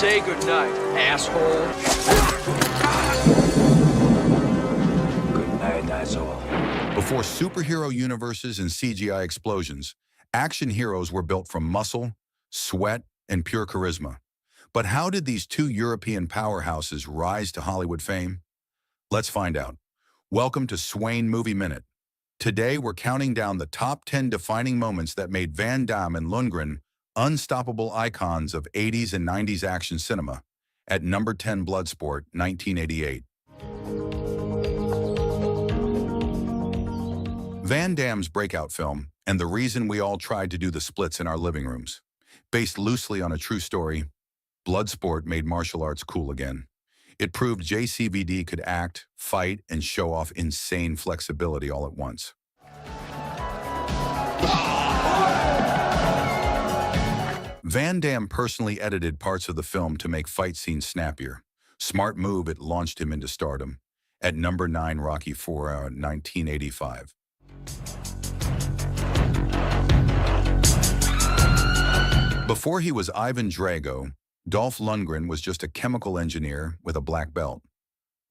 Say goodnight, asshole. Good night, asshole. Before superhero universes and CGI explosions, action heroes were built from muscle, sweat, and pure charisma. But how did these two European powerhouses rise to Hollywood fame? Let's find out. Welcome to Swain Movie Minute. Today, we're counting down the top 10 defining moments that made Van Damme and Lundgren unstoppable icons of 80s and 90s action cinema. At number 10, Bloodsport, 1988. Van Damme's breakout film, and the reason we all tried to do the splits in our living rooms. Based loosely on a true story, Bloodsport made martial arts cool again. It proved JCVD could act, fight, and show off insane flexibility all at once. Van Damme personally edited parts of the film to make fight scenes snappier. Smart move, it launched him into stardom. At number 9, Rocky IV, 1985. Before he was Ivan Drago, Dolph Lundgren was just a chemical engineer with a black belt.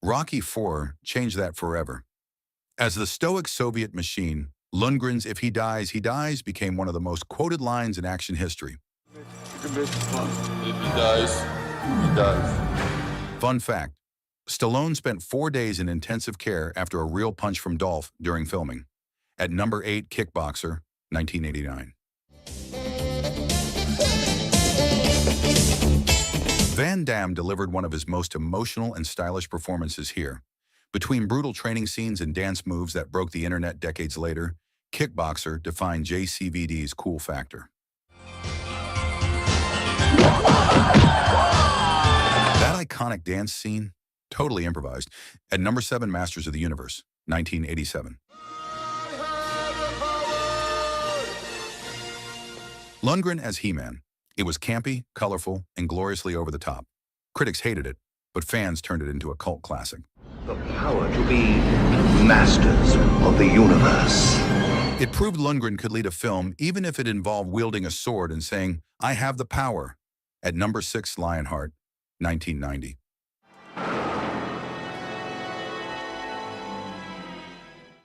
Rocky IV changed that forever. As the stoic Soviet machine, Lundgren's "if he dies, he dies" became one of the most quoted lines in action history. If he dies, he dies. Fun fact, Stallone spent 4 days in intensive care after a real punch from Dolph during filming. At number 8, Kickboxer, 1989. Van Damme delivered one of his most emotional and stylish performances here. Between brutal training scenes and dance moves that broke the internet decades later, Kickboxer defined JCVD's cool factor. That iconic dance scene, totally improvised. At number 7, Masters of the Universe, 1987. Lundgren as He-Man. It was campy, colorful, and gloriously over the top. Critics hated it, but fans turned it into a cult classic. The power to be masters of the universe. It proved Lundgren could lead a film even if it involved wielding a sword and saying, "I have the power." At number 6, Lionheart, 1990.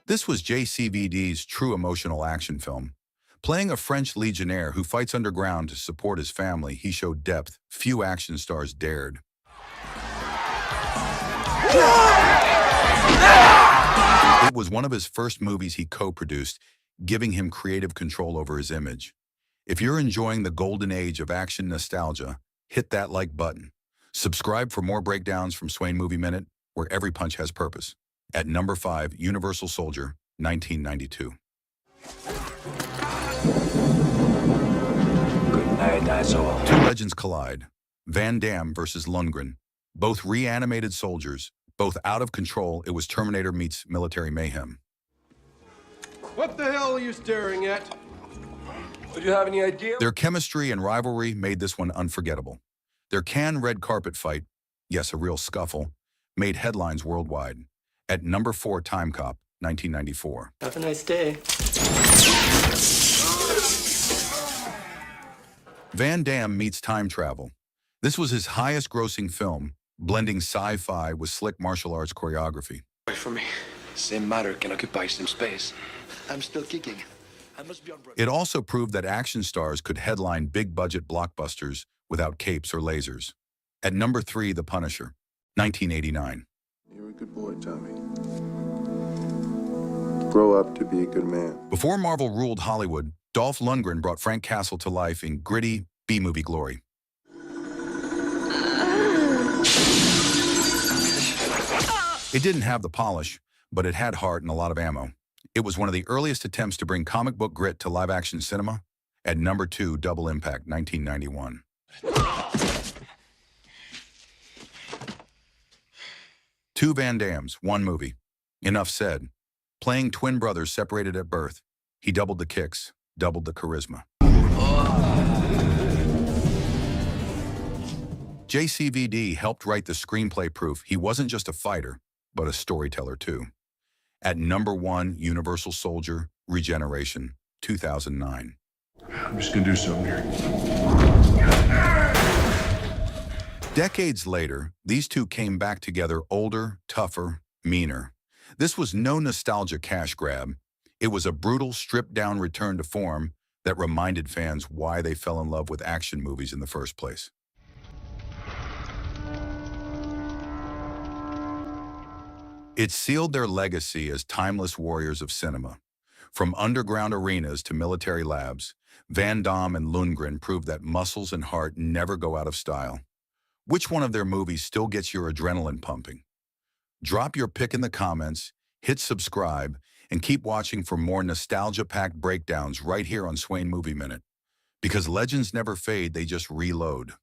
This was JCVD's true emotional action film. Playing a French legionnaire who fights underground to support his family, he showed depth few action stars dared. It was one of his first movies he co-produced, giving him creative control over his image. If you're enjoying the golden age of action nostalgia, hit that like button. Subscribe for more breakdowns from Swain Movie Minute, where every punch has purpose. At number 5, Universal Soldier, 1992. Good night, asshole. Two legends collide. Van Damme versus Lundgren. Both reanimated soldiers, both out of control. It was Terminator meets military mayhem. What the hell are you staring at? Do you have any idea? Their chemistry and rivalry made this one unforgettable. Their Cannes red carpet fight, yes, a real scuffle, made headlines worldwide. At number 4, Time Cop, 1994. Have a nice day. Van Damme meets time travel. This was his highest grossing film, blending sci-fi with slick martial arts choreography. Wait for me. Same matter can occupy some space. I'm still kicking. I must be on break. It also proved that action stars could headline big-budget blockbusters without capes or lasers. At number 3, The Punisher, 1989. You're a good boy, Tommy. Grow up to be a good man. Before Marvel ruled Hollywood, Dolph Lundgren brought Frank Castle to life in gritty B-movie glory. It didn't have the polish, but it had heart and a lot of ammo. It was one of the earliest attempts to bring comic book grit to live-action cinema. At number 2, Double Impact, 1991. Two Van Dammes, one movie. Enough said. Playing twin brothers separated at birth, he doubled the kicks, doubled the charisma. JCVD helped write the screenplay proof he wasn't just a fighter, but a storyteller too. At number 1, Universal Soldier, Regeneration, 2009. I'm just gonna do something here. Decades later, these two came back together older, tougher, meaner. This was no nostalgia cash grab. It was a brutal, stripped-down return to form that reminded fans why they fell in love with action movies in the first place. It sealed their legacy as timeless warriors of cinema. From underground arenas to military labs, Van Damme and Lundgren proved that muscles and heart never go out of style. Which one of their movies still gets your adrenaline pumping? Drop your pick in the comments, hit subscribe, and keep watching for more nostalgia-packed breakdowns right here on Swain Movie Minute. Because legends never fade, they just reload.